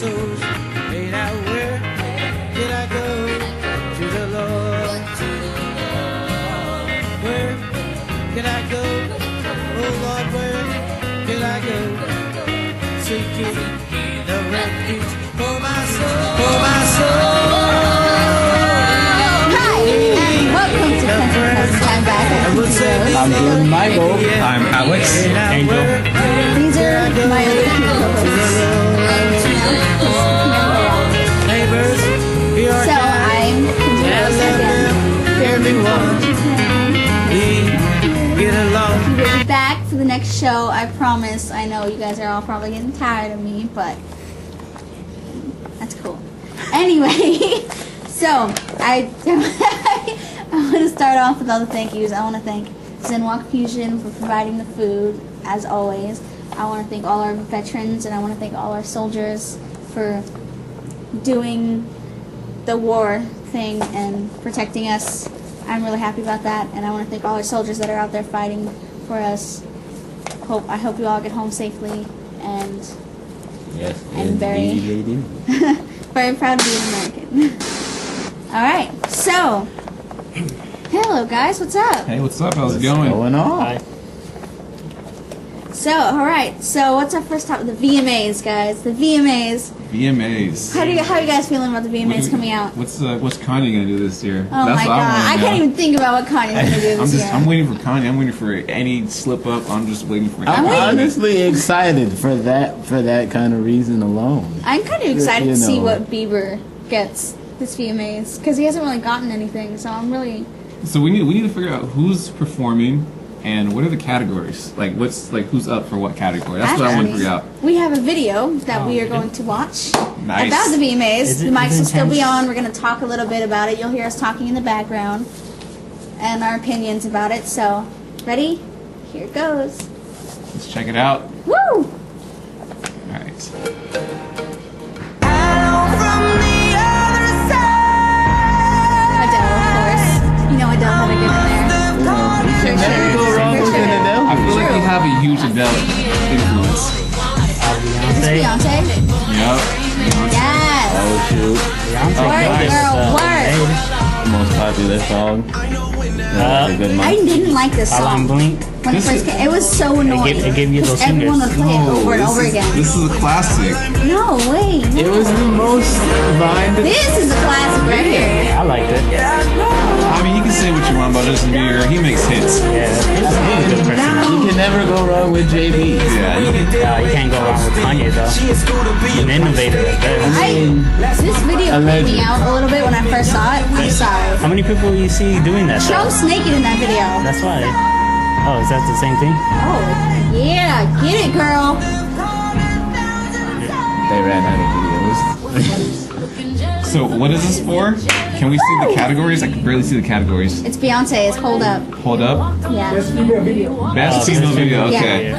souls. Hey, now where can I go to the Lord? Where can I go? Oh Lord, where can I go? Seeking the refuge for my soul. For my soul. Hi, and welcome to Kountry. I'm back. I'm Jordan Micheal. I'm Allex. Angel. These are my other two co-hosts. Neighbors, here So I'm Kinzie Rose again. everyone. We get along. We'll be back for the next show. I promise. I know you guys are all probably getting tired of me, but that's cool. Anyway, so I want to start off with all the thank yous. I want to thank Zenwalk Fusion for providing the food, as always. I want to thank all our veterans, and I want to thank all our soldiers for doing the war thing and protecting us. I'm really happy about that, and I want to thank all our soldiers that are out there fighting for us. I hope you all get home safely, and Yes, I'm very very proud to be an American. All right, so hello guys, what's up? Hey, what's up? How's it going? Going on? Hi. So, all right, so what's our first topic? The VMAs, guys. The VMAs. VMAs. How are you guys feeling about the VMAs coming out? What's Kanye gonna do this year? Oh my god, I can't even think about what Kanye's gonna do this year. I'm waiting for Kanye. I'm waiting for any slip up. I'm just waiting for. I'm honestly excited for that kind of reason alone. I'm kind of excited You to see know. what Bieber gets this VMAs because he hasn't really gotten anything. So I'm really. So we need to figure out who's performing and what are the categories. Like who's up for what category? That's what I want to figure out. We have a video that we are going to watch Nice. about the VMAs. The mics will still be intense? on. We're going to talk a little bit about it. You'll hear us talking in the background and our opinions about it. So, ready? Here it goes. Let's check it out. Woo! All right. Adele, of course. You know Adele had a good in there. You can never go wrong with an Adele. I feel like we have a huge Adele influence. Is this Beyonce? Yep. Yes. Oh shoot, Work, girl, work. the most popular song. That's a good I one. didn't like this Alan song. Blink. When it first came, it was so annoying. it gave you those because everyone would singers. play it over and this over is- again. This is a classic. No, wait. It was the most vine. This is a classic right here. I liked it. I mean, you can say what you want about Justin Bieber. He makes hits. Yeah, he's a good person. You can never go wrong with JB. Yeah, you can. You can't go wrong with Kanye though. An innovator at best. This video A freaked me legend. out a little bit when I first saw it. I'm sorry. How many people you see doing that? though? Trump's naked in that video. That's why. Oh, is that the same thing? Oh, yeah. Get it, girl. They ran out of videos. So what is this for? Can we see the categories? I can barely see the categories. It's Beyonce. It's Hold Up. Hold up. Yeah. Best female video. Okay.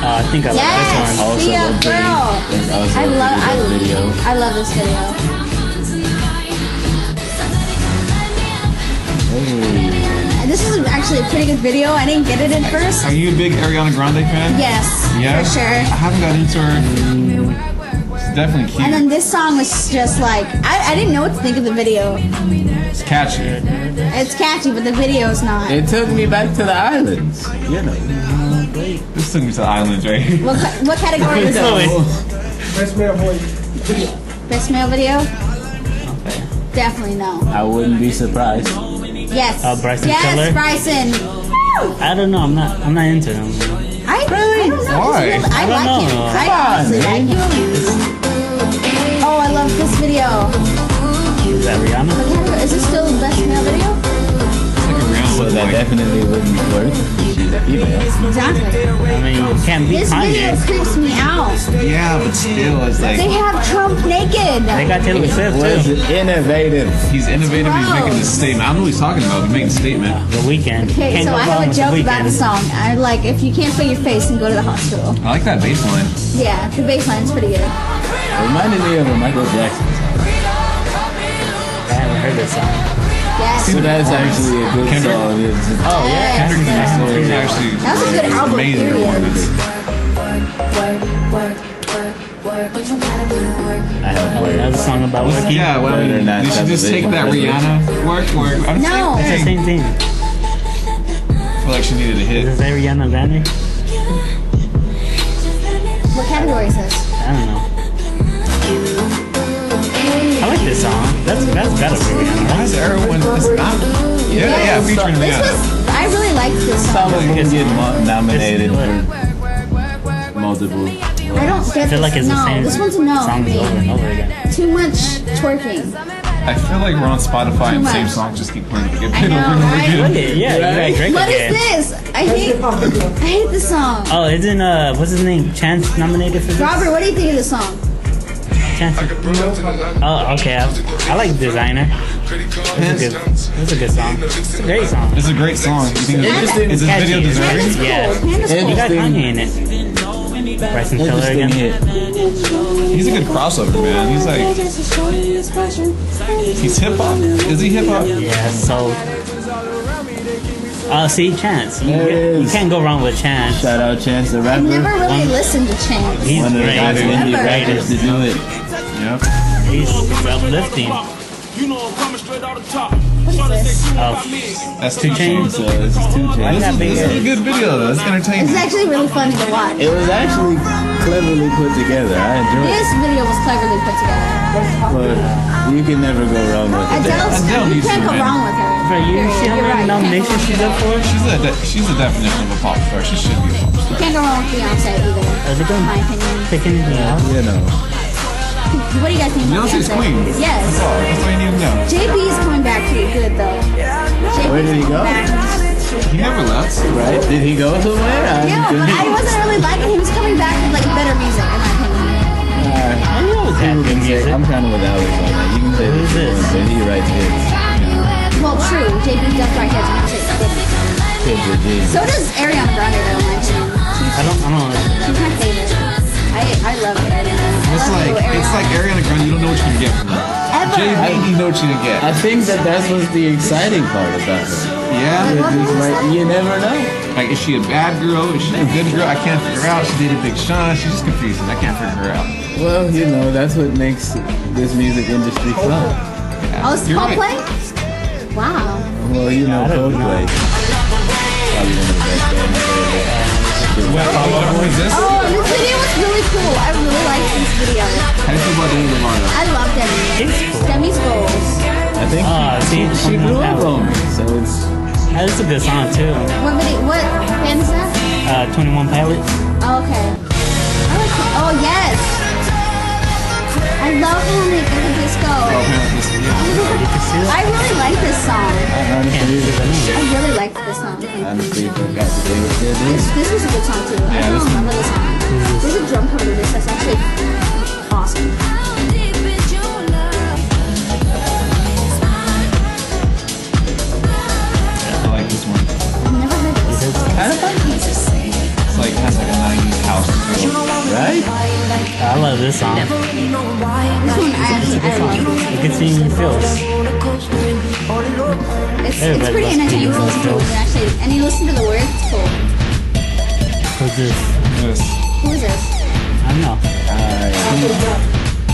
I think I like Yes. this one. Also Be a looked pretty. girl. It's also I a love. pretty good video. I love this video. Hey. This is actually a pretty good video. I didn't get it at first. Are you a big Ariana Grande fan? Yes, Yeah. for sure. I haven't got into her. It's definitely cute. And then this song was just like I didn't know what to think of the video. It's catchy. It's catchy, but the video's not. It took me back to the islands. You know. This took me to the islands, right? What category is it? Best male video? Definitely no. I wouldn't be surprised. Yes. Bryson yes, Tiller? Bryson. Woo! I don't know. I'm not into him. I don't know. Why? I don't like know. him. Come I on, honestly like man. him. Oh, I love this video. Is that Rihanna? What category? Is this still the best male video? It's like a Rihanna So that look. definitely wouldn't work. She's a female. Exactly. I mean, you can't beat This video Kanye. creeps me out. Yeah, but still, it's They like have Trump naked. They got Taylor Swift Was too. innovative. he's innovative. He's making this statement. I don't know what he's talking about. He's making a statement. The Weeknd. Okay, Can't so go I wrong have a with The joke about the Weeknd. song. I like if you can't feel your face, then go to the hospital. I like that bass line. Yeah, the bass line's pretty good. It reminded me of a Michael Jackson song. I haven't heard this song. Yes. So that's actually a good Kendrick. song. It's- Oh yeah. Yes. Kendrick Lamar is actually That was a good album, amazing period. performance. work, work, I have work. That's a song about working. Yeah, well, Believe it or not, you should just take that Rihanna work. I'm No. It's the same thing. I feel like she needed a hit. Is that Ariana Grande? What category is this? I don't know. I like this song. That's gotta be Rihanna. Why is everyone? It's not. Yeah, featuring This Rihanna. was. I really liked this song. Some of them get nominated It's for multiple. I don't get I feel this. like it's the No, same this one's a no. songs over and over again. Too much twerking. I feel like we're on Spotify and the Too same much. song just keep playing. Get I played know, over and over right? again. Look at yeah, you got Drake What again. is this? I hate this song. Oh, isn't what's his name? Chance nominated for this? Robert, what do you think of this song? Chance. Oh, okay. I like Designer. It's a good song. It's a great song. It's a great song. You think Interesting. is this Catchy. video deserving? Panda's cool. Yeah. Panda's cool. You got Interesting. Kanye in it. Bryson Tiller Interesting again. hit. He's a good crossover, man. He's like, he's hip hop. Is he hip hop? Yeah, so. See, Chance. There it You is. can't go wrong with Chance. Shout out Chance the I Rapper. never really listened to Chance. He's One of the great. guys He's indie Never. rappers to do it. Yep. uplifting. You know I'm coming straight out the top. What is this? That's 2 Chainz. So this is 2 Why Chainz. not big This is a head? good video though. It's This entertaining. is actually really funny to watch. It was actually cleverly put together. I enjoyed This it. video was cleverly put together. But you can never go wrong with it. Adele's, Adele you needs can't to go win. wrong with her. Bro, you Period. see how You're many right. You can't go nominations she's up for? She's a definition of a pop star. She should be a pop star. You can't go wrong with Beyonce either. Are they In going my opinion. pick anything else? You know. What do you guys think about Beyonce's Beyonce? queen. That's Yes. all. That's all you need to know. JB is coming back to good though. JB Where did he go? He never left. Right? Did he go somewhere? Yeah, but I wasn't really liking him. He's coming back with like better music in my opinion. I know it's had good music. I'm kind of with Alex on that. You can say Who's this, this? but he writes hits. Well, true. JB does write his music. Kids are genius. So does Ariana Grande though, in my opinion. I don't know. She's my favorite. I love Ariana. It's like Ariana Grande. You don't know what you're gonna get from her. Ever. JB, you know what you're gonna get. I think that's what's the exciting part about her. Yeah. It's just like, you never know. Like, is she a bad girl? Is she a good girl? I can't figure her out. She dated Big Sean. She's just confusing. I can't figure her out. Well, you know, that's what makes this music industry fun. Oh, it's You're right. Coldplay? Wow. Well, you know, I don't know. Coldplay. Probably one of the best bands ever. What is this? Oh, this video was really cool. I really liked this video. How do you feel about Demi Lovato? I love Demi. It's cool. Demi's goals. I think See, she grew up on me, so it's... That's a good song too. What band is that? 21 Pilots. Oh, okay. I like it. Oh, yes. I love Panic at the Disco. I really like this song. I really liked this song. Honestly, forgot that they were still doing it. This was a good song too. I Yeah, don't this one- remember this song. There's a drum cover to this that's actually awesome. I like this one. I've never heard this. Kind of fun, It's like has like a 90s house feel. right? I love this song. This one I love. You can see your feels. It's Everybody pretty loves entertaining to Kinzie listen to Rose. it actually. And you listen to the words, it's cool. Who's this? This. Who is this? I don't know.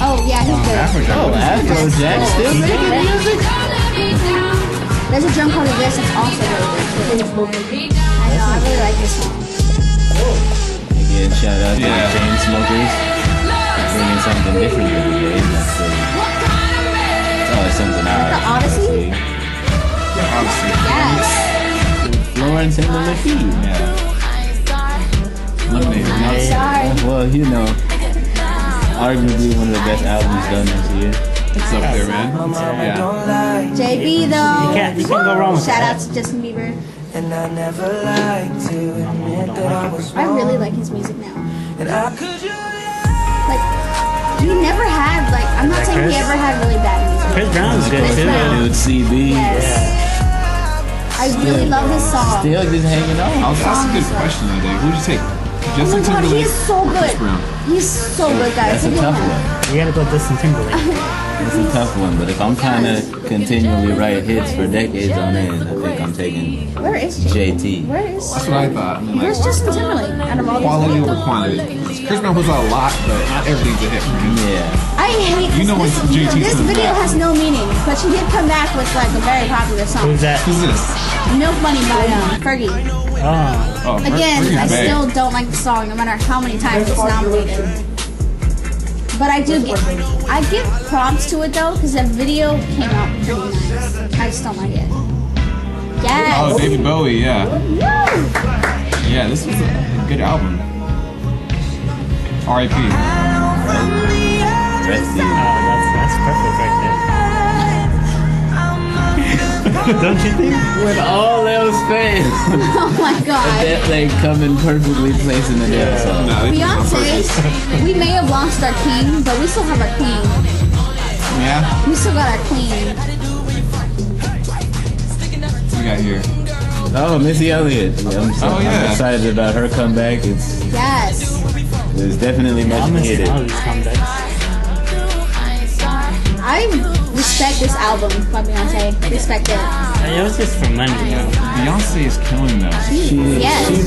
Oh yeah, he's good. Afrojack. Oh, Afrojack still making music? There's a drum cover to this that's also really good. I know, I really like this song. Again, shout out to Yeah. the chain smokers. Bringing something different to the game. That's it's always something out. The Odyssey? Honestly. Yes. Florence and the Machine. Yeah. Lemonade. Hey. Sorry. Well, you know, arguably one of the best albums done this year. It's up there, man. Yeah. JB though. You can't go wrong with Shout that. out to Justin Bieber. And I never liked to admit that I was I really like his music now. and I could Like, he never had, like, I'm not Is that saying he Chris? ever had really bad music. Chris Brown's good Chris too. Brown. Dude, CB. Yes. I really love this song. Still just hanging on. That's a good question though, Dave. Who'd you take? Oh Justin my god, Timberlake. he's so good. Chris Brown. He's so good, guys. That's a Look at tough him. one. You gotta go Justin Timberlake. It's a tough one, but if I'm trying to continually write hits for decades on end, I think I'm taking Where is JT. Where is? That's what I thought. I mean, Where's like, Justin Timberlake out of all these quality people? over quantity. Chris Brown puts out a lot, but not everything's a hit for him. Yeah. I hate You know when this. JT This comes video back. has no meaning, but she did come back with like a very popular song. Who's that? Who's this? Milk Money by Fergie. Oh, Oh, Again, Fergie's I bae. still don't like the song, no matter how many times it's nominated. But I give props to it though, because the video came out pretty nice. I just don't like it. Yes. Oh, David Bowie, yeah. Woo! Yeah, this was a good album. R.I.P. Rest in that's perfect right there. Don't you think? When all else fails, Oh my god. that they come in perfectly placed in the dance song. No, they did it on purpose. Beyonce, we may have lost our king, but we still have our queen. Yeah, We still got our queen. what we got here? Oh, Missy Elliott. Yeah, Oh, yeah. I'm excited about her comeback. Yes. It's definitely I'm much missing needed. all these comebacks. I respect this album by Beyonce. Respect it. It was just for money, you know. Beyonce is killing though. She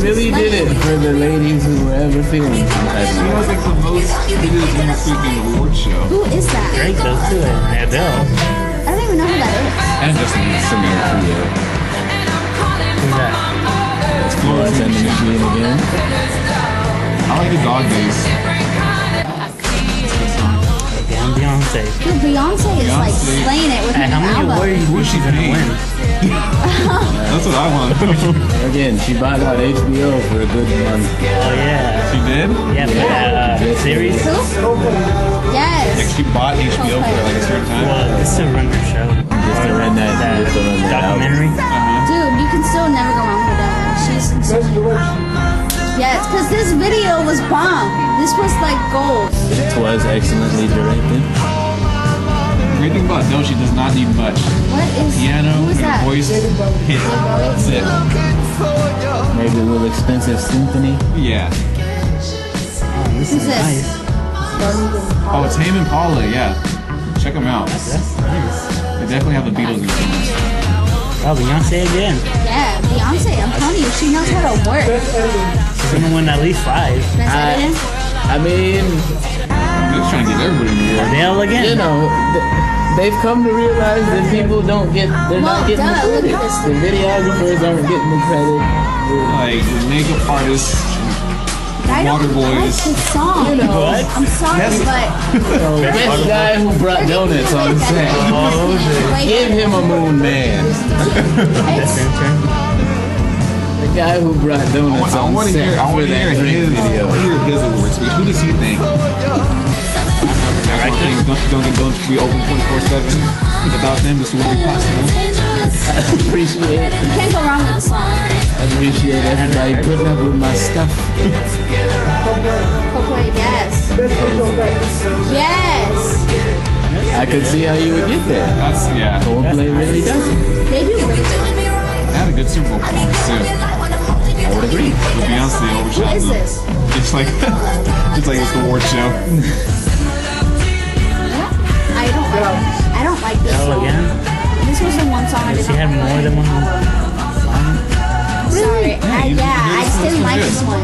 really did it for the ladies who were ever feeling some type She of has like the most videos in the freaking award show. Who is that? Drake does too, and Adele. I don't even know who that is. And Justin similar trio. Who's that? Florence and the Machine again. I like the Dog Days. Damn Beyonce. Dude, Beyonce is like Beyonce. slaying it with her Hey, how new many album. awards Who is she she gonna paying? win? That's what I want to know. Again, she bought out HBO for a good month. Oh yeah. She did? Yeah, but series. Who? Like Yes. she bought HBO for like a certain time? Well, it's to run her show. Just to run that documentary. Dude, you can still never go wrong with that. She's yes, because this video was bomb. This was like gold. It was excellently directed. Great thing about Adele, she does not need much. What is Piano Who is and that? voice hit. That's it. Maybe a little expensive symphony. Yeah. Oh, this Who's is this? nice. Oh, it's Tame Impala, yeah. Check them out. That's nice. They definitely have the Beatles influence. Oh, Beyonce again. Yeah, Beyonce. I'm telling you, she knows how to work. She's gonna win at least 5. Best editing. I mean, They're just trying to give everybody an award. Adele again. you know, they've come to realize that people don't get, they're Well, not getting the duh, look credit. at this. The videographers aren't getting the credit. Like, the makeup artists, I don't Water like Boys. this song. What? I'm sorry, but Best guy who brought donuts on set. Oh, shit. wait, Give him a moon man. That's it's, intern. The guy who brought donuts I on want to set hear, I for want to that hear Drake his, video. I want to hear his award speech. Who does he think? That's one thing. Don't be open 24/7. Without them, this wouldn't be possible. Appreciate, you can't go wrong with the song. appreciate everybody putting up with my stuff. Coldplay, yes. Yes. I could see how you would get there. That's, yeah. Coldplay really does it. They do really good. They had a good Super Bowl performance too. I would agree. But Beyonce overshot What is them. this? It's like, it's the award show. I don't like this Adele song. again. This was the one song I did She not had more than one song. Sorry. you I just didn't like good. this one.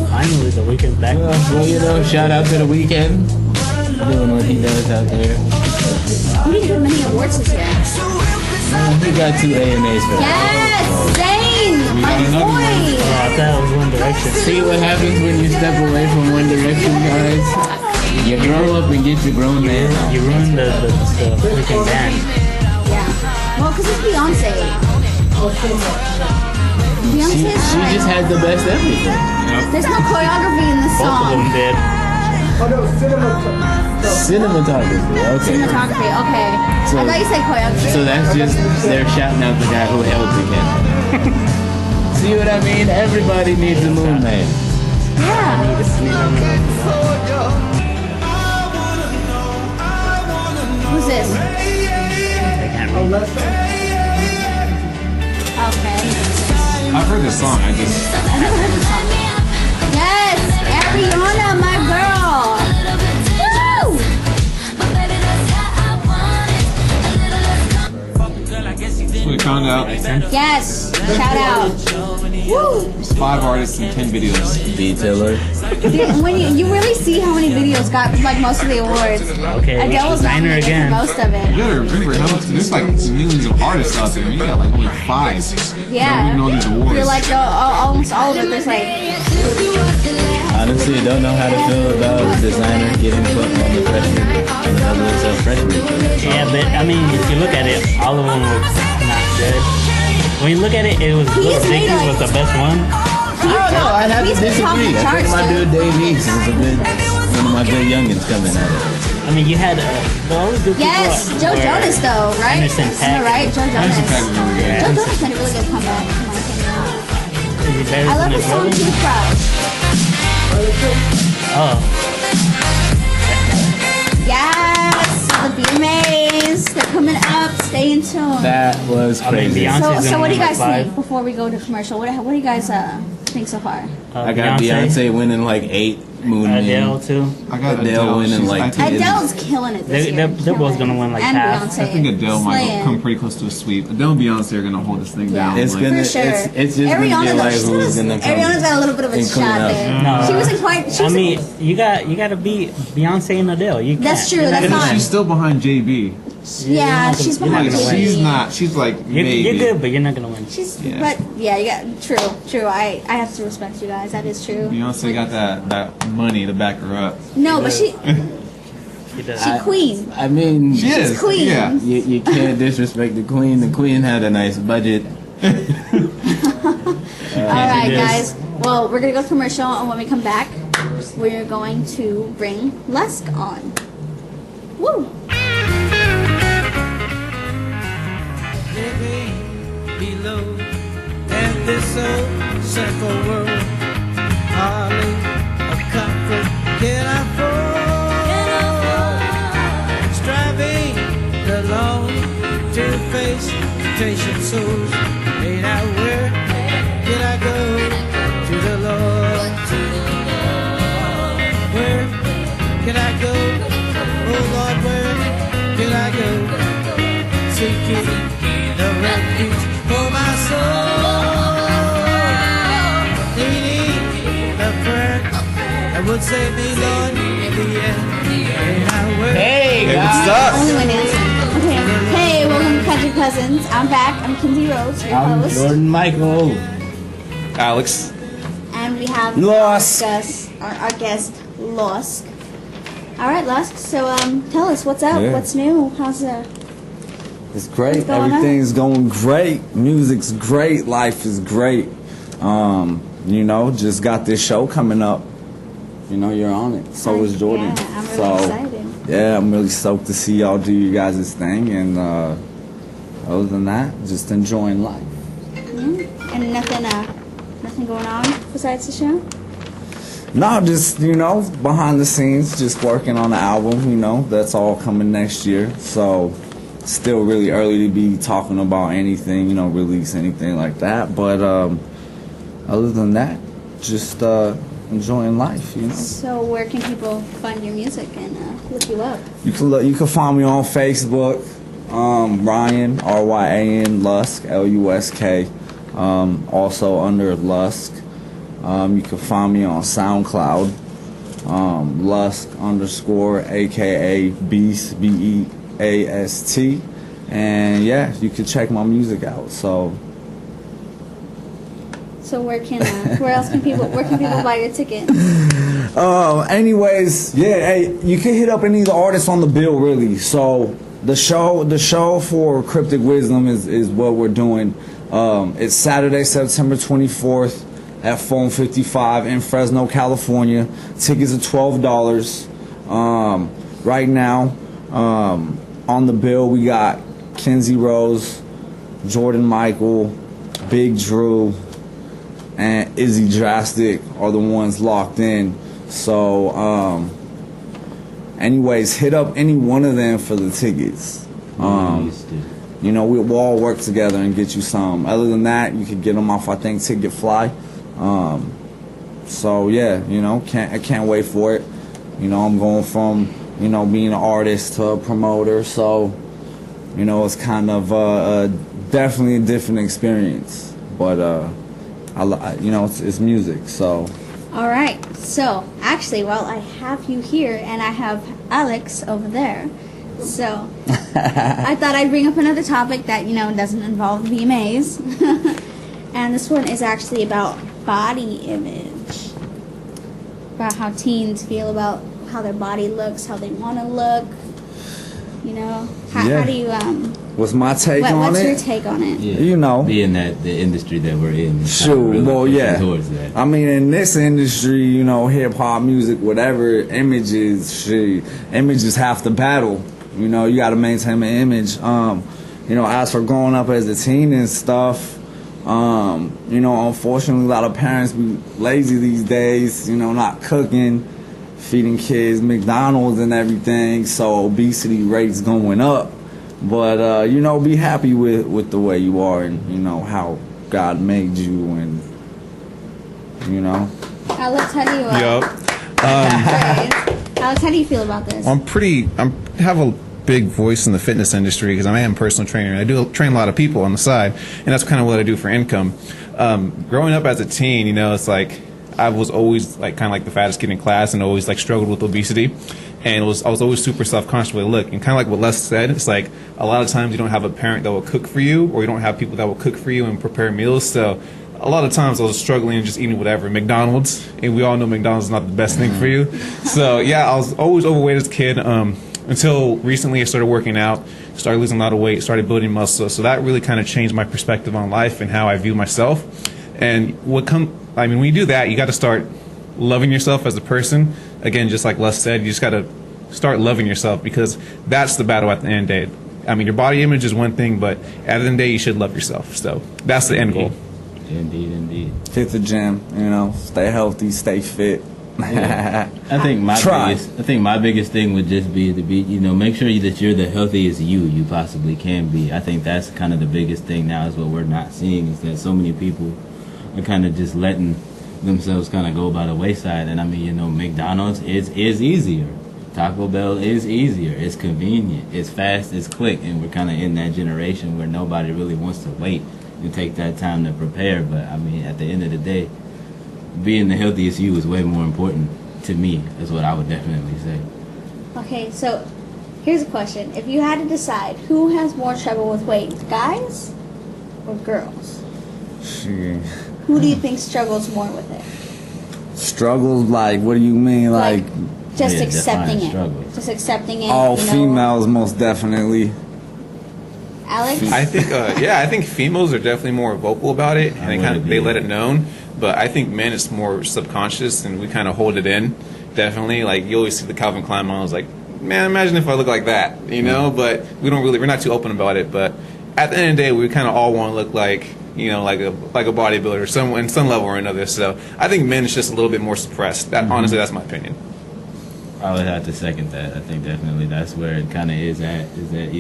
Finally, the weekend back. Well, you know, shout out to The Weeknd. Doing what he does out there. He didn't get many awards this year. He got 2 AMAs for that. Yes! Zane! My got another one. boy! Oh, I thought it was One Direction. See what happens when you step away from One Direction, guys? You grow up and get your grown man. You ruined the freaking band. Yeah. Well, because it's Beyonce. She Beyonce's just had the best everything. There's no choreography in this Both of them song. did. Cinematography, okay. Cinematography, okay. So- I thought you said choreography. So that's just, they're shouting out the guy who held the camera. See what I mean? Everybody needs a moon man. Yeah. Who's this? I can't remember. Okay. I've heard this song. I just, I've never heard this song. Yes! Ariana, my girl! Woo! found out Yes. Shout out. Woo. it's 5 artists and 10 videos. Detailer. Dude, when you really see how many videos got like most of the awards. Okay, which Adele was designer nominated for again? most of You it. gotta remember how much there's like millions of artists out there. You got like only 5. Yeah. Don't even know these awards. You're like almost all of it. There's like Honestly, don't know how to feel about a designer getting put on the freshman freshman. Yeah, but I mean, if you look at it, all of them were not good. When you look at it, it was He Little just made, Dicky like- was the best one. I don't know. I have to He's been top of disagree. the I think charts, my though. dude Dave East is a good one of my good youngins coming at it. I mean, you had the only good yes, people Joe were Jonas though, right? Anderson Am I right? Joe Jonas. Anderson Paak is really good. Joe Jonas made a really good comeback. In my opinion. Is he better I love than his his song brother? Toothbrush. Oh, Yes, the VMAs. They're coming up. Stay in tune. That was I mean, crazy. Beyonce's So what do you in guys like think 5. before we go to commercial? What do you guys think so far? I got Beyonce winning like 8 Moon Adele too. I got Adele winning She's- like I think, Adele's killing it this year. They're both gonna win like and half. Beyonce. I think Adele might Slaying. come pretty close to a sweep. Adele and Beyonce are gonna hold this thing Yeah. down. It's like, gonna- For sure. it's just gonna Ariana, be though, like she's who's gonna- gonna come Ariana's got a little bit of a and clean shot up. there. No. She wasn't quite. She I was, mean, you got to beat Beyonce and Adele. You That's can't. true, You're that's gonna not- win. she's still behind JB. yeah, not she's gonna- you're behind not gonna win. JB. She's not. She's like You're, maybe. you're good, but you're not gonna win. She's, Yeah. but yeah, you got true. I have to respect you guys. That is true. Beyonce got that money to back her up. No, but she You did. queen. I mean, She is. queen. Yeah. you can't disrespect the queen. The queen had a nice budget. All right, is. guys. Well, we're gonna go to commercial, and when we come back, we're going to bring Lusk on. Woo! living below in this old simple world. Hardly a comfort can I afford. Striving alone to face temptation souls. Ain't I where can I go to the Lord? Where can I go? Oh Lord, where can I go? Seeking the refuge for my soul, needing the prayer that would save me, Lord, in the end. And I will. Hey, what's up? Only one answer. Okay. Hey, welcome to Country Cousins. I'm back. I'm Kinzie Rose, your I'm host. Jordan Micheal. Alex. And we have Lusk. our guest, Lusk. All right, Lusk. So, tell us what's up. Yeah. What's new? How's It's great. What's going on? Everything's going great. Music's great. Life is great. You know, just got this show coming up. You know, you're on it. So is Jordan. Yeah, I'm really so, excited. yeah, I'm really stoked to see y'all do you guys' thing. And other than that, just enjoying life. And nothing going on besides the show. No, just, you know, behind the scenes, just working on the album, you know, that's all coming next year. So, still really early to be talking about anything, you know, release anything like that. But other than that, just enjoying life, you know. So, where can people find your music and look you up? You can find me on Facebook, Ryan Ryan Lusk Lusk, also under Lusk. You can find me on SoundCloud, Lusk _ AKA Beast BEAST, and yeah, you can check my music out. So Where else can people buy your ticket? anyways, yeah, hey, you can hit up any of the artists on the bill, really. So the show for Cryptic Wisdom is what we're doing. It's Saturday, September 24th at Phone 55 in Fresno, California. Tickets are $12. Right now, on the bill we got Kinzie Rose, Jordan Micheal, Big Drew, and Izzy Drastic are the ones locked in. So, anyways, hit up any one of them for the tickets. You know, we'll all work together and get you some. Other than that, you can get them off, I think, Ticketfly. So yeah, you know, I can't wait for it. You know, I'm going from, being an artist to a promoter. So, it's kind of definitely a different experience. But it's music, so. All right. So actually, well, I have you here, and I have Alex over there. So I thought I'd bring up another topic that doesn't involve VMAs, and this one is actually about body image, about how teens feel about how their body looks, how they want to look. How do you What's my take on what's it? your take on it? Yeah. Being that the industry that we're in, is kind of Sure, really well, pushing yeah. towards that. I mean, in this industry, hip hop music, whatever, images have to battle. You got to maintain an image. As for growing up as a teen and stuff, unfortunately, a lot of parents be lazy these days. Not cooking, feeding kids McDonald's and everything, so obesity rates going up. But be happy with the way you are and how God made you, and Alex, how do you? Alex, how do you feel about this? I have a big voice in the fitness industry because I am a personal trainer and I do train a lot of people on the side, and that's kind of what I do for income. Growing up as a teen, it's like I was always kind of like the fattest kid in class and always struggled with obesity, and I was always super self-conscious with look. And kind of like what Les said, it's like a lot of times you don't have a parent that will cook for you, or you don't have people that will cook for you and prepare meals. So a lot of times I was struggling and just eating whatever, McDonald's, and we all know McDonald's is not the best thing for you. So yeah, I was always overweight as a kid until recently I started working out, started losing a lot of weight, started building muscle. So that really kind of changed my perspective on life and how I view myself. And when you do that, you got to start loving yourself as a person. Again, just like Les said, you just got to start loving yourself, because that's the battle at the end of the day. Your body image is one thing, but at the end of the day, you should love yourself. So that's the end goal. Indeed. Hit the gym, stay healthy, stay fit. Yeah. I think my biggest thing would just be to be, make sure that you're the healthiest you possibly can be. I think that's kind of the biggest thing now, is what we're not seeing, is that so many people are kind of just letting themselves kind of go by the wayside. And McDonald's is easier. Taco Bell is easier. It's convenient. It's fast. It's quick. And we're kind of in that generation where nobody really wants to wait and take that time to prepare. But at the end of the day, being the healthiest you is way more important to me. Is what I would definitely say. Okay, so here's a question: if you had to decide, who has more trouble with weight, guys or girls? Shit. Who do you think struggles more with it? Struggles, what do you mean? Just Yeah, accepting define it. struggle. Just accepting it. All females, most definitely. Alex? I think females are definitely more vocal about it, and they let it known. But I think men, it's more subconscious, and we kind of hold it in. Definitely, you always see the Calvin Klein models, man, imagine if I look like that, But we're not too open about it. But at the end of the day, we kind of all want to look like a bodybuilder, in some level or another. So I think men is just a little bit more suppressed. Honestly, that's my opinion. I would have to second that. I think definitely that's where it kind of is at. Is that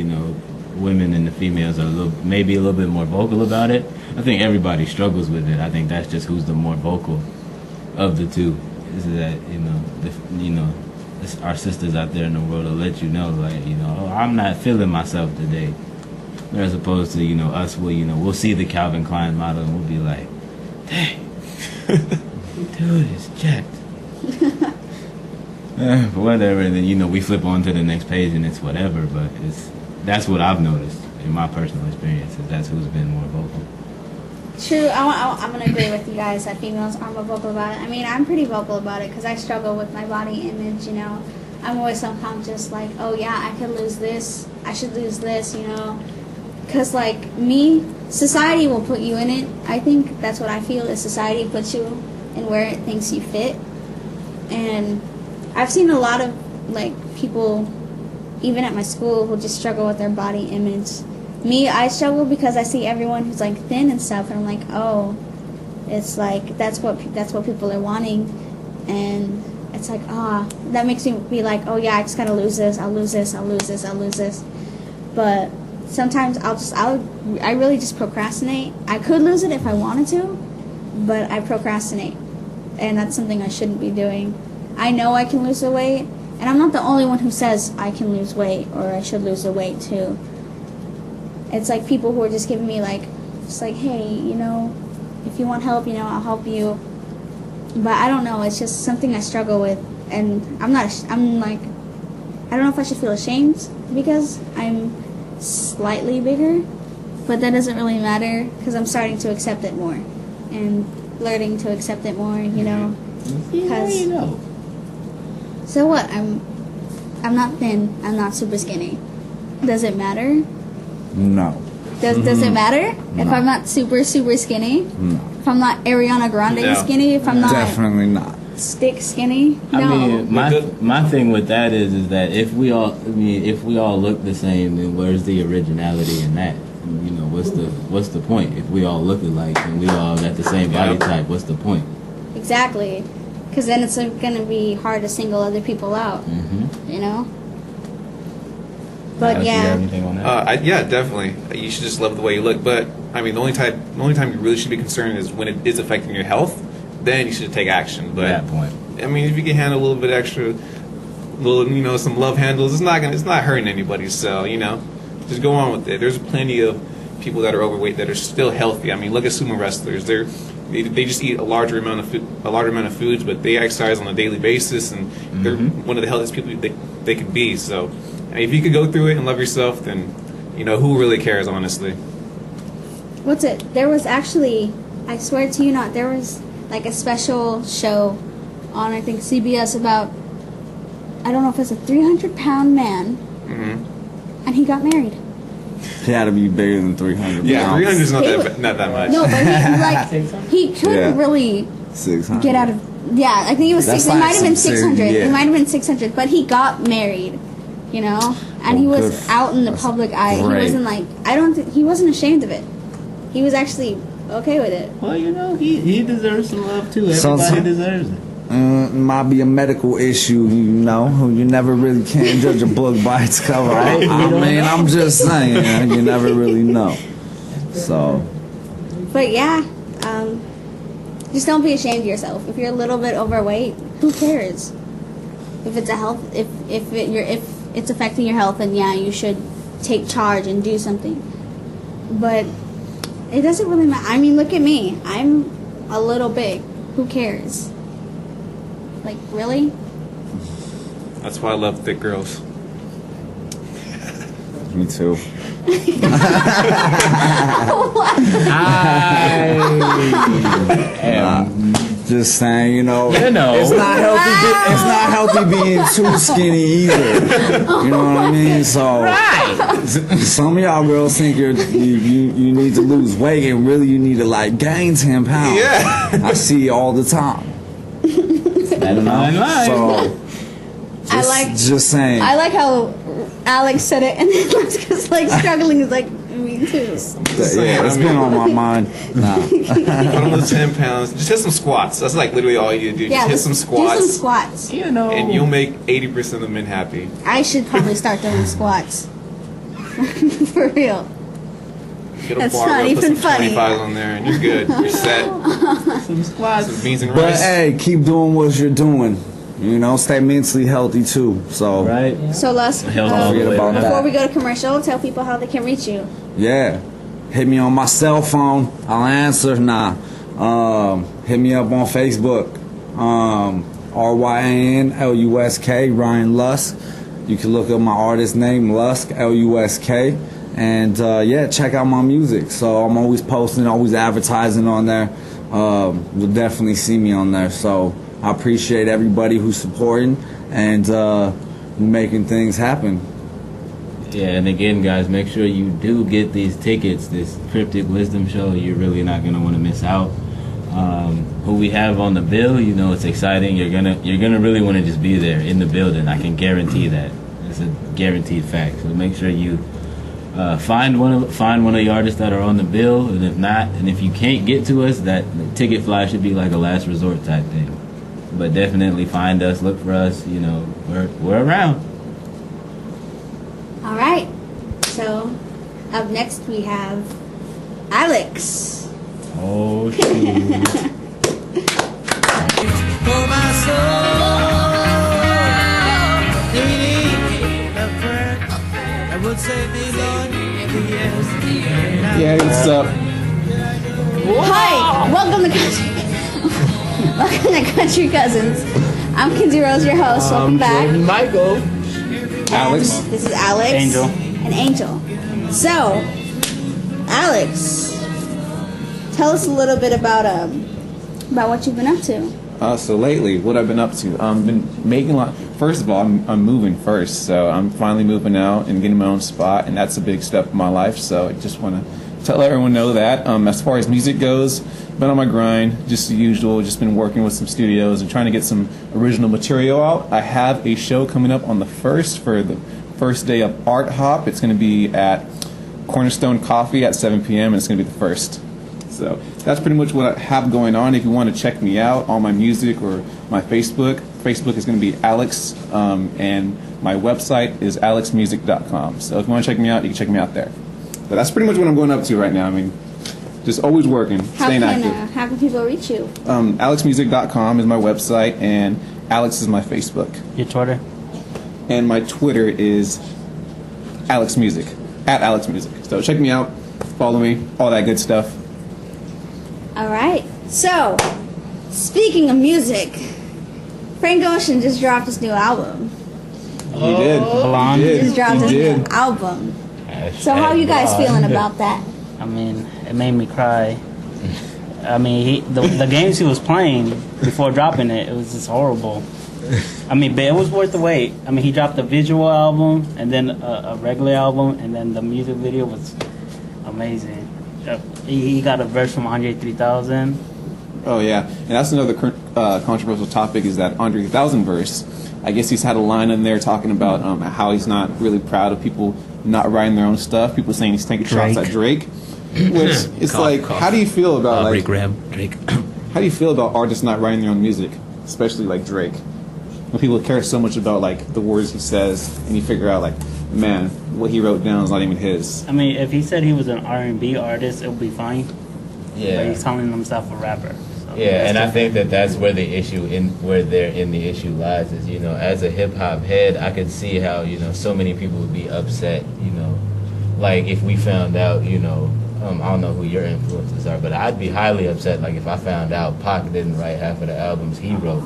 women and the females are maybe a little bit more vocal about it. I think everybody struggles with it. I think that's just who's the more vocal of the two. Is that our sisters out there in the world will let you know, oh, I'm not feeling myself today. As opposed to us, we'll see the Calvin Klein model and we'll be like, dang, dude is jacked. But whatever, and then we flip on to the next page and it's whatever. But that's what I've noticed in my personal experience. That's who's been more vocal. True. I'm gonna agree with you guys that females are more vocal about it. I'm pretty vocal about it because I struggle with my body image. I'm always subconscious, oh yeah, I could lose this. I should lose this. Because society will put you in it. I think that's what I feel is society puts you in where it thinks you fit. And I've seen a lot of people, even at my school, who just struggle with their body image. Me, I struggle because I see everyone who's thin and stuff, and I'm like, oh, it's that's what people are wanting, and it's that makes me be oh yeah, I just gotta lose this. I'll lose this. But sometimes I really just procrastinate. I could lose it if I wanted to, but I procrastinate, and that's something I shouldn't be doing. I know I can lose the weight, and I'm not the only one who says I can lose weight or I should lose the weight too. it's like people who are just giving me like, just like, hey, you know, if you want help, you know, I'll help you. But I don't know, it's just something I struggle with, and I'm like, I don't know if I should feel ashamed because I'm slightly bigger, but that doesn't really matter because I'm starting to accept it more and learning to accept it more, you know. Yeah, you know. So what? I'm not thin. I'm not super skinny. Does it matter? No. Does it matter if I'm not super skinny? No. If I'm not Ariana Grande No. skinny? If I'm not Definitely not. Stick skinny? No. I mean, my thing with that is that if we all look the same, then where's the originality in that? You know, what's the point? If we all look alike and we all got the same body type, what's the point? Exactly. Because then it's going to be hard to single other people out. Mm-hmm. You know? But Alex, you yeah. got anything on that? Yeah, definitely. You should just love the way you look. But I mean, the only time you really should be concerned is when it is affecting your health. Then you should take action. But At that point. I mean, if you can handle a little bit extra, some love handles, it's not hurting anybody. So just go on with it. There's plenty of people that are overweight that are still healthy. I mean, look at sumo wrestlers. They just eat a larger amount of foods, but they exercise on a daily basis, and they're one of the healthiest people they could be. So, I mean, if you could go through it and love yourself, then who really cares, honestly. What's it? There was actually, I swear to you not, there was like a special show on, I think, CBS about, I don't know if it's a 300-pound man, and he got married. He had to be bigger than 300 Yeah, pounds. 300 is not that much. No, but he couldn't really 600. get out of, yeah, I think it was That's six, it like might have been some 600, serious- it yeah. might have been 600, but he got married, and he Well, was good. out in the That's public eye. great. He wasn't like, he wasn't ashamed of it. He was actually okay with it. Well, he deserves some love too. So- Everybody deserves it. It might be a medical issue, you never really can judge a book by its cover. Right, you don't know. I'm just saying, you never really know. So, But yeah, just don't be ashamed of yourself. If you're a little bit overweight, who cares? If it's if it's affecting your health, then yeah, you should take charge and do something. But it doesn't really matter. I mean, look at me. I'm a little big. Who cares? Like, really? That's why I love thick girls. me too. Just saying, it's not healthy. It's not healthy being too skinny either. You know what I mean? So, some of y'all girls think you need to lose weight, and really you need to gain 10 pounds. Yeah. I see it all the time. So, just saying. I like how Alex said it, and then Luska's struggling. Is like, me too. Yeah, it's been on my mind. Nah. Put on those 10 pounds. Just hit some squats. That's literally all you do. Yeah, Just hit some squats. Do some squats. And you'll make 80% of the men happy. I should probably start doing squats. For real. Get a That's barbell, not put even some funny. 25s on there, and you're good. You're set. Some squats. Some beans and But rice. hey, keep doing what you're doing. Stay mentally healthy too. So Right? So, Lusk, Hell, all the forget way about around. before that. we go to commercial, tell people how they can reach you. Yeah. Hit me on my cell phone. I'll answer. Hit me up on Facebook. RYANLUSK, Ryan Lusk. You can look up my artist name, Lusk, LUSK. And check out my music. So I'm always posting, always advertising on there. You'll definitely see me on there. So I appreciate everybody who's supporting and making things happen. Yeah, and again, guys, make sure you do get these tickets. This Cryptic Wisdom show, you're really not gonna want to miss out. Who we have on the bill, it's exciting. You're gonna really want to just be there in the building. I can guarantee that. It's a guaranteed fact. So make sure you find one of the artists that are on the bill, and if not, and if you can't get to us, that the ticket fly should be like a last resort type thing. But definitely find us, look for us. We're around. All right. So, up next we have Allex. Oh shoot. For my soul, they need a friend that would save me, Lord, yes. Yeah, what's up? Hi, welcome to Country. Welcome to Country Cousins. I'm Kinzie Rose, your host. Welcome back. Jordan Micheal. Alex. This is Alex. Angel. And Angel. So, Alex, tell us a little bit about what you've been up to. So lately, what I've been up to, been making a lot. First of all, I'm moving first, so I'm finally moving out and getting my own spot, and that's a big step in my life. So I just want to tell everyone know that. As far as music goes, been on my grind, just the usual. Just been working with some studios and trying to get some original material out. I have a show coming up on the 1st for the first day of Art Hop. It's going to be at Cornerstone Coffee at 7 p.m. and it's going to be the 1st. So that's pretty much what I have going on. If you want to check me out on my music or my Facebook is going to be Allex, and my website is alexmusic.com. So if you want to check me out, you can check me out there. But that's pretty much what I'm going up to right now. I mean, just always working, staying active. How can people reach you? Alexmusic.com is my website, and Allex is my Facebook. Your Twitter? And my Twitter is AlexMusic, at AlexMusic. So check me out, follow me, all that good stuff. All right. So, speaking of music, Frank Ocean just dropped his new album. He did. Blonde. He He just did. dropped He his new did. album. So, how are you guys feeling about that? I mean, it made me cry. I mean, the games he was playing before dropping it, it was just horrible. I mean, but it was worth the wait. I mean, he dropped a visual album and then a regular album, and then the music video was amazing. He got a verse from Andre 3000. Oh yeah, and that's another controversial topic is that Andre 3000 verse. I guess he's had a line in there talking about how he's not really proud of people not writing their own stuff. People saying he's taking shots at Drake. Which it's like, how do you feel about like Drake? how do you feel about artists not writing their own music, especially like Drake? When people care so much about like the words he says, and you figure out like, man, what he wrote down is not even his. I mean, if he said he was an R&B artist, it would be fine. But Yeah. he's calling himself a rapper. So Yeah, and I think that's where the issue the issue lies is, you know, as a hip hop head, I could see how, you know, so many people would be upset, you know, like if we found out, you know, I don't know who your influences are, but I'd be highly upset, like if I found out Pac didn't write half of the albums he wrote.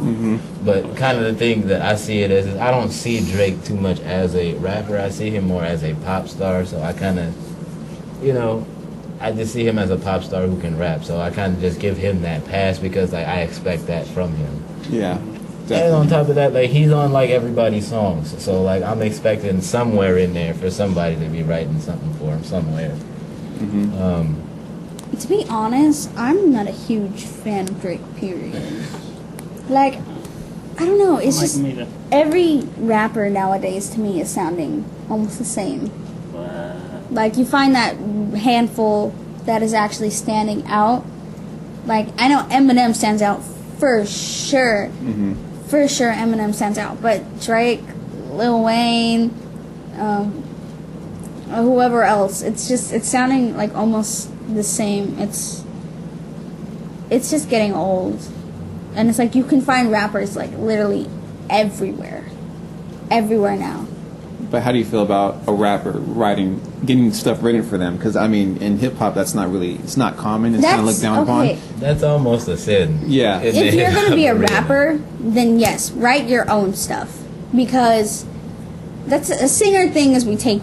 But kind of the thing that I see it as is I don't see Drake too much as a rapper. I see him more as a pop star. So I kind of, you know, I just see him as a pop star who can rap. So I kind of just give him that pass because like, I expect that from him. Yeah. And on top of that, like he's on like everybody's songs, so like I'm expecting somewhere in there for somebody to be writing something for him somewhere. To be honest, I'm not a huge fan of Drake, period. Like, I don't know, it's just me to, every rapper nowadays to me is sounding almost the same. Like, you find that handful that is actually standing out. Like, I know Eminem stands out for sure. For sure, Eminem stands out. But Drake, Lil Wayne, whoever else, it's sounding like almost the same. It's just getting old. And it's like you can find rappers like literally everywhere. Everywhere now. But how do you feel about a rapper getting stuff written for them? Because I mean, in hip hop, it's not common. It's kind of looked down upon. That's almost a sin. Yeah. If you're going to be a rapper, then yes, write your own stuff. Because that's a singer thing is we take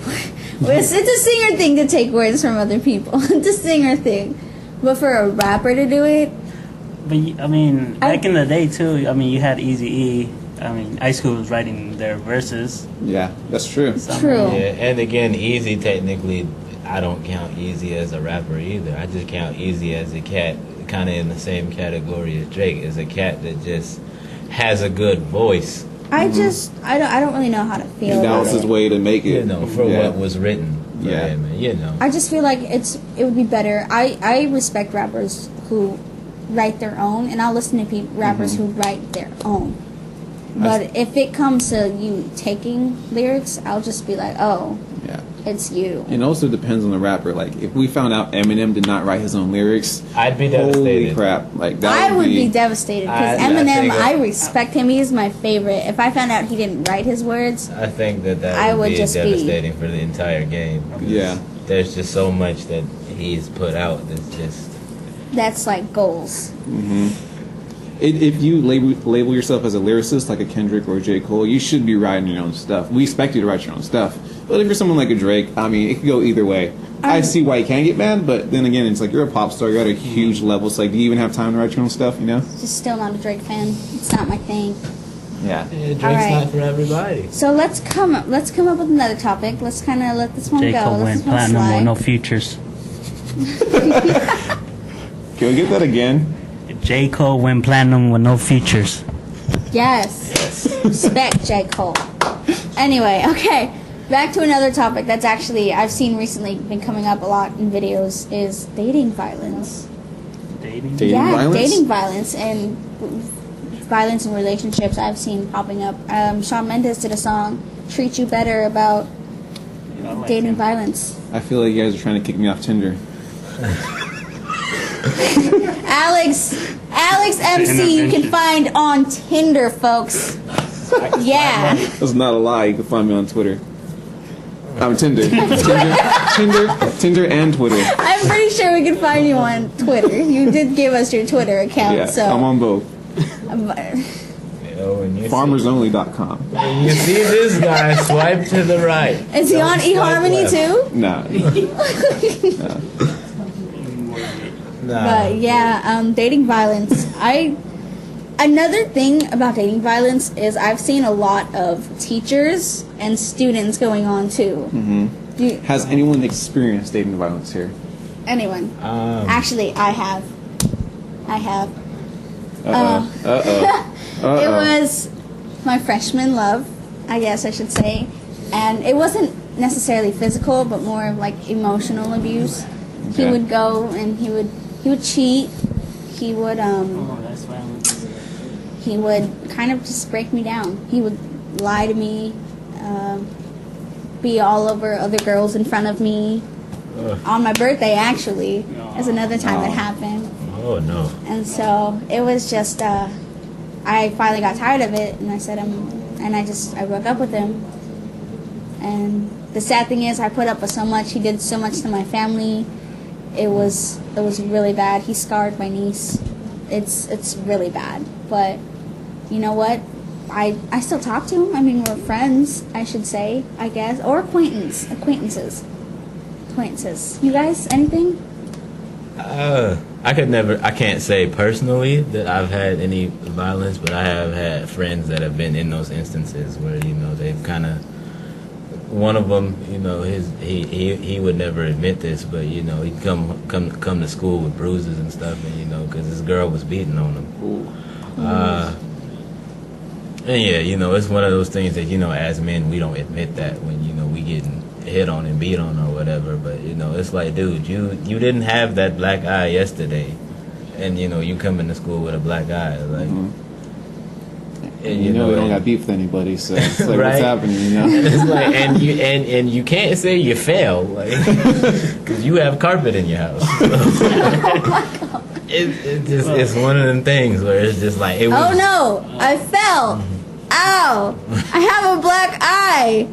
it's a singer thing to take words from other people. It's a singer thing. But for a rapper to do it... but I mean, back in the day too, I mean, you had Eazy-E. I mean, Ice Cube was writing their verses. Yeah, that's true. True. Yeah, and again, Easy technically, I don't count Easy as a rapper either. I just count Easy as a cat, kind of in the same category as Drake, as a cat that just has a good voice. I don't really know how to feel That about was his it. way to make it. You know, for what was written. For Yeah. him, you know. I just feel like it would be better. I respect rappers who write their own, and I'll listen to rappers who write their own. But if it comes to you taking lyrics, I'll just be like, oh, Yeah. It's you. It also depends on the rapper. Like, if we found out Eminem did not write his own lyrics, I'd be holy devastated. crap! Like that I would be devastated because I Eminem, think I respect him. He's my favorite. If I found out he didn't write his words, I think that I would would be just be- devastating for the entire game. 'Cause Yeah. There's just so much that he's put out that's just. that's like goals. If you label yourself as a lyricist, like a Kendrick or a J. Cole, you should be writing your own stuff. We expect you to write your own stuff. But if you're someone like a Drake, I mean, it could go either way. I see why you can get mad, but then again, it's like you're a pop star. You're at a huge level. It's like, do you even have time to write your own stuff, you know? Just still not a Drake fan. It's not my thing. Yeah. Drake's Alright. not for everybody. So let's come up with another topic. Let's kind of let this one J. go. Cole Let went this one platinum slide. with no futures. Can we get that again? J. Cole went platinum with no futures. Yes. Respect J. Cole. Anyway, okay. Back to another topic that's actually I've seen recently been coming up a lot in videos is dating violence. Dating? Dating violence? Dating violence and violence in relationships I've seen popping up. Shawn Mendes did a song, Treat You Better, about dating violence. I feel like you guys are trying to kick me off Tinder. Alex MC you can find on Tinder, folks. Yeah. That's not a lie. You can find me on Twitter. I'm Tinder. Tinder and Twitter. I'm pretty sure we can find you on Twitter. You did give us your Twitter account, Yeah, so I'm on both. And you FarmersOnly.com. See, you see this guy swipe to the right. Is he on eHarmony too? Nah. But yeah, dating violence. Another thing about dating violence is I've seen a lot of teachers and students going on too. Mm-hmm. Has anyone experienced dating violence here? Anyone? Actually, I have. It was my freshman love, I guess I should say, and it wasn't necessarily physical, but more of like emotional abuse. He Okay. would go and he would cheat. He would Oh, that's violence. he would kind of just break me down. He would lie to me, be all over other girls in front of me. On my birthday, actually, is another time it happened. Oh no. And so it was just, I finally got tired of it, and I said, I broke up with him. And the sad thing is, I put up with so much. He did so much to my family. It was really bad. He scarred my niece. It's really bad. But you know what? I still talk to him. I mean, we're friends, I should say, I guess, or acquaintances. You guys, anything? I can't say personally that I've had any violence, but I have had friends that have been in those instances where, you know, they've kind of, one of them, you know, he would never admit this, but, you know, he'd come to school with bruises and stuff, and, you know, because his girl was beating on him. And yeah, you know, it's one of those things that, you know, as men, we don't admit that when, you know, we getting hit on and beat on or whatever, but, you know, it's like, dude, you didn't have that black eye yesterday, and, you know, you come into school with a black eye, like, And you know we don't got beef with anybody, so it's like, Right. what's happening, you know? and it's like, and you can't say you fail, like, because you have carpet in your house. It's one of them things where it's just like, it was, Oh no! I fell! Ow! I have a black eye!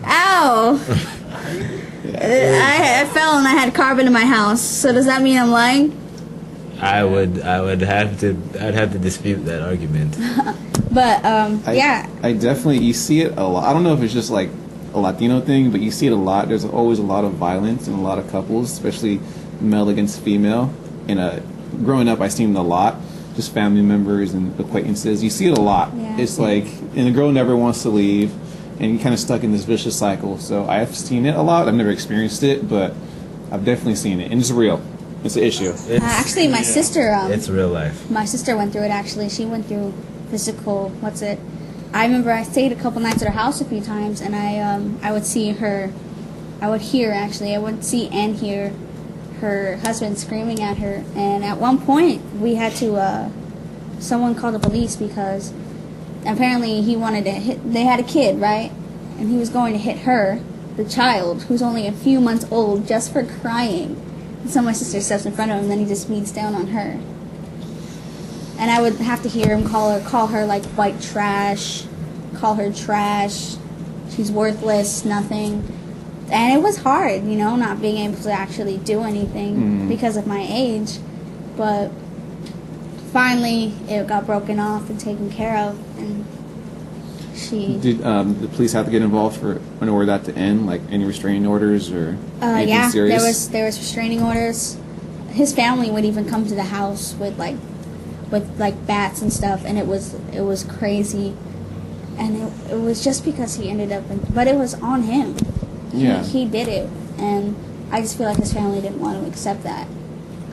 Ow! I fell and I had carbon in my house. So does that mean I'm lying? I'd have to dispute that argument. But yeah, I definitely, you see it a lot. I don't know if it's just like a Latino thing, but you see it a lot. There's always a lot of violence in a lot of couples, especially male against female. And growing up, I seen it a lot. Just family members and acquaintances. You see it a lot. Yeah. It's like, and the girl never wants to leave, and you're kind of stuck in this vicious cycle. So I have seen it a lot. I've never experienced it, but I've definitely seen it, and it's real. It's an issue. actually, my sister. It's real life. My sister went through it. Actually, she went through physical. I remember I stayed a couple nights at her house a few times, and I would see her. I would see and hear her husband screaming at her, and at one point we had to someone called the police because apparently he wanted to hit, they had a kid, right, and he was going to hit her, the child, who's only a few months old, just for crying. And so my sister steps in front of him, and then he just beats down on her. And I would have to hear him call her like white trash, call her trash. She's worthless, nothing. And it was hard, you know, not being able to actually do anything because of my age. But finally, it got broken off and taken care of, and she... Did the police have to get involved in order that to end? Like any restraining orders or anything serious? there was restraining orders. His family would even come to the house with bats and stuff, and it was crazy. And it was just because he ended up but it was on him. He did it, and I just feel like his family didn't want to accept that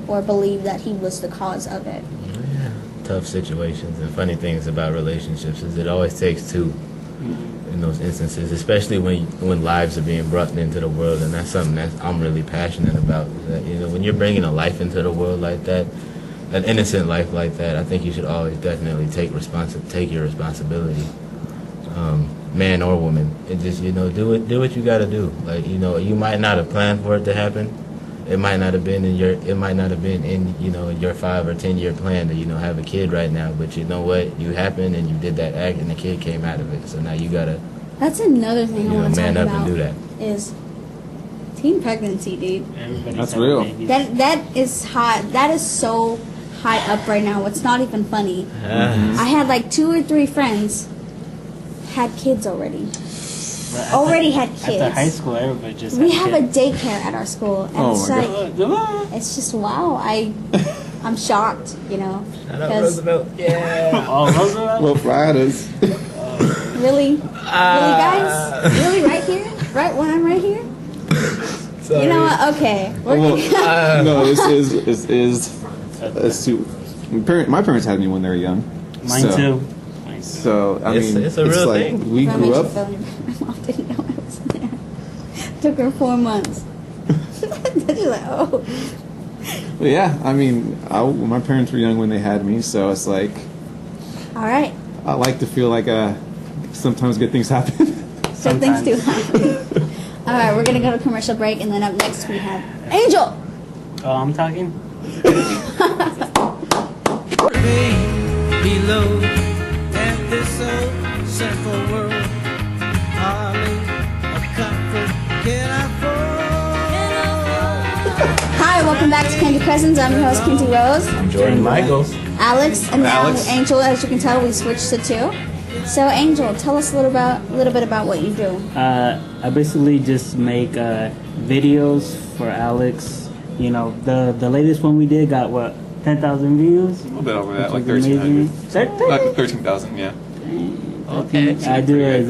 or believe that he was the cause of it. Yeah. Tough situations, and funny things about relationships is it always takes two in those instances, especially when lives are being brought into the world, and that's something that I'm really passionate about. That, you know, when you're bringing a life into the world like that, an innocent life like that, I think you should always definitely take your responsibility. Man or woman, and just, you know, do what you got to do. Like, you know, you might not have planned for it to happen. It might not have been in you know, your 5 or 10 year plan to, you know, have a kid right now. But you know what, you happened and you did that act, and the kid came out of it. So now you gotta. That's another thing I want to talk man up about. and do that. Is teen pregnancy, dude. That's real. That is hot. That is so high up right now. It's not even funny. I had like 2 or 3 friends had kids already. Had kids. At the high school, everybody just. We had have a kids. daycare at our school, and Oh it's my like it's just wow. I'm shocked, you know. Shout out Roosevelt. Yeah. Oh, Roosevelt? Well, Fridays. Really, guys, really, right here, right when I'm right here. Sorry. You know what? Okay. No, this is too. My parents had me when they were young. Mine too. So I mean, it's a real like thing. we grew up. My mom didn't know I was in there. Took her 4 months. Then she's like, oh. But yeah, I mean, my parents were young when they had me, so it's like. All right. I like to feel like sometimes good things happen. Some things do happen. All right, we're gonna go to commercial break, and then up next we have Angel. Oh, I'm talking? Below and this old sinful world, hardly a comfort can I afford. Hi, welcome back to Candy Cousins. I'm your host, Kinzie Rose. I'm Jordan Micheal. Alex, and now Alex. Angel. As you can tell, we switched to 2. So, Angel, tell us a little bit about what you do. I basically just make videos for Alex. You know, the latest one we did got what, 10,000 views? A little bit over that, Which like was 1,300. amazing. 13,000, yeah. Okay. I do his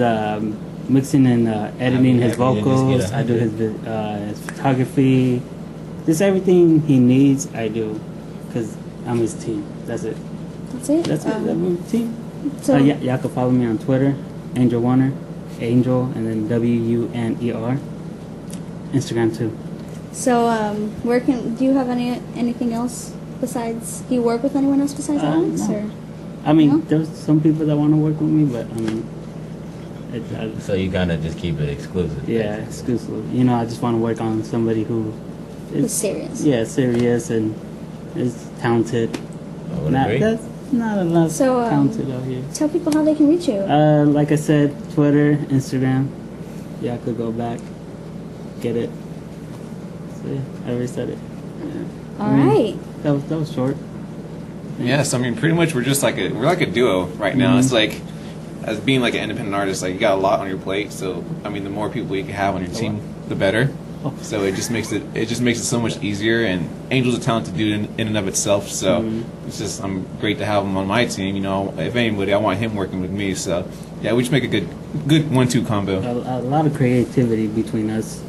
mixing and editing his happy to just vocals. get I do his photography. Just everything he needs, I do. Because I'm his team. That's it. That's it. That's it. I'm his team. So, Y'all can follow me on Twitter, Angel Warner, Angel, and then WUNER. Instagram too. so do you have anything else besides? Do you work with anyone else besides Alex? No. Or I mean, No? there's some people that want to work with me, but I mean, So you kind of just keep it exclusive. yeah, exclusive. You know, I just want to work on somebody who who's serious? yeah, serious and is talented. I would agree. That's not enough So, talented out here. Tell people how they can reach you. Like I said, Twitter, Instagram. Yeah, I could go back, get it. So yeah, I already said it. Yeah. All right. That was short. Yes, I mean, pretty much we're like a duo right now. It's like, as being like an independent artist, like you got a lot on your plate. So I mean, the more people you can have on your team, the better. So it just makes it so much easier. And Angel's a talented dude in and of itself. So it's just I'm great to have him on my team. You know, if anybody, I want him working with me. So yeah, we just make a good 1-2 combo. A lot of creativity between us.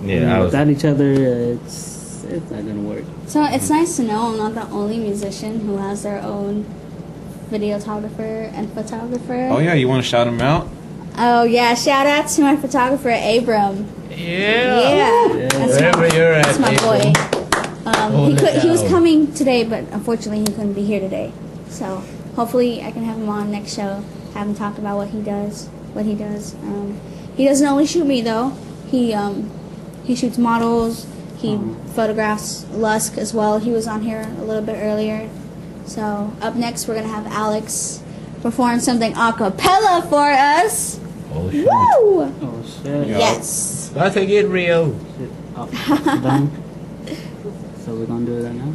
Yeah, I was. Without each other, it's not gonna work. So it's nice to know I'm not the only musician who has their own videographer and photographer. Oh yeah, you want to shout him out? Oh yeah, shout out to my photographer Abram. Yeah. That's Wherever you're at, That's my boy. Hold it He was down. coming today, but unfortunately he couldn't be here today. So hopefully I can have him on next show. Have him talk about what he does. He doesn't only shoot me though. He shoots models. He photographs Lusk as well. He was on here a little bit earlier. So up next, we're gonna have Allex perform something a cappella for us. Oh shit. Woo! Oh shit. Yes. About to get real. Done. So we're gonna do that now.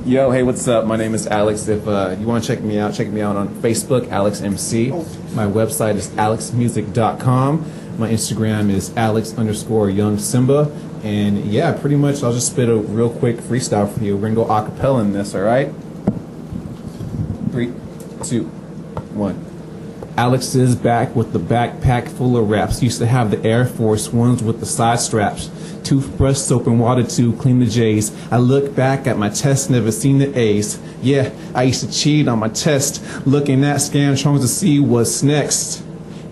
Yo, hey, what's up? My name is Alex. If you want to check me out on Facebook, AlexMC. My website is alexmusic.com. My Instagram is Alex_YoungSimba. And yeah, pretty much I'll just spit a real quick freestyle for you. We're going to go a cappella in this, all right? 3, 2, 1. Alex is back with the backpack full of raps. Used to have the Air Force Ones with the side straps. Toothbrush, soap, and water to clean the J's. I look back at my test, never seen the A's. Yeah, I used to cheat on my test, looking at Scantrons to see what's next.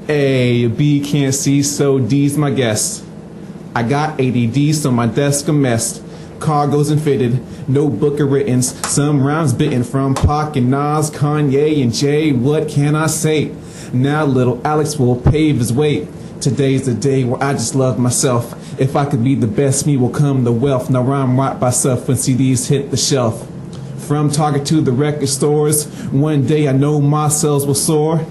A, B can't see, so D's my guess. I got ADD, so my desk a mess. Cargoes and fitted, no book or written. Some rhymes bitten from Pac and Nas, Kanye and Jay. What can I say? Now little Alex will pave his way. Today's the day where I just love myself. If I could be the best, me will come the wealth. Now rhyme right myself when CDs hit the shelf. From Target to the record stores, one day I know my sales will soar.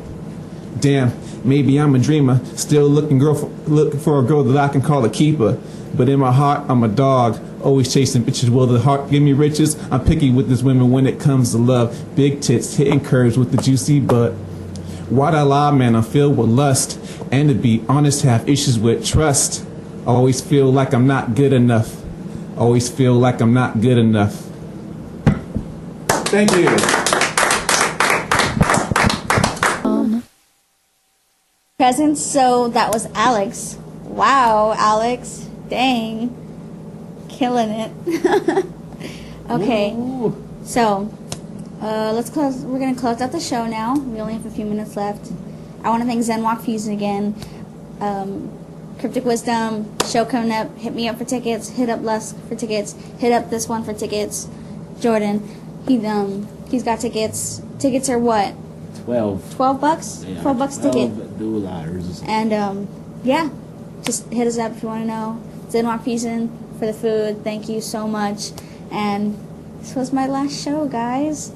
Damn, maybe I'm a dreamer, still looking for a girl that I can call a keeper. But in my heart, I'm a dog, always chasing bitches. Will the heart give me riches? I'm picky with this women when it comes to love. Big tits, hitting curves with the juicy butt. Why'd I lie, man? I'm filled with lust. And to be honest, have issues with trust. Always feel like I'm not good enough. Always feel like I'm not good enough. Thank you. Presents. So that was Allex. Wow, Allex. Dang. Killing it. Okay. Ooh. So, let's close. We're gonna close out the show now. We only have a few minutes left. I want to thank Zenwalk Fusion again. Cryptic Wisdom show coming up. Hit me up for tickets. Hit up Lusk for tickets. Hit up this one for tickets. Jordan, he's got tickets. Tickets are what? 12. $12. Yeah, $12 ticket. $12. And yeah, just hit us up if you want to know. Zenwalk Fusion for the food. Thank you so much. And this was my last show, guys.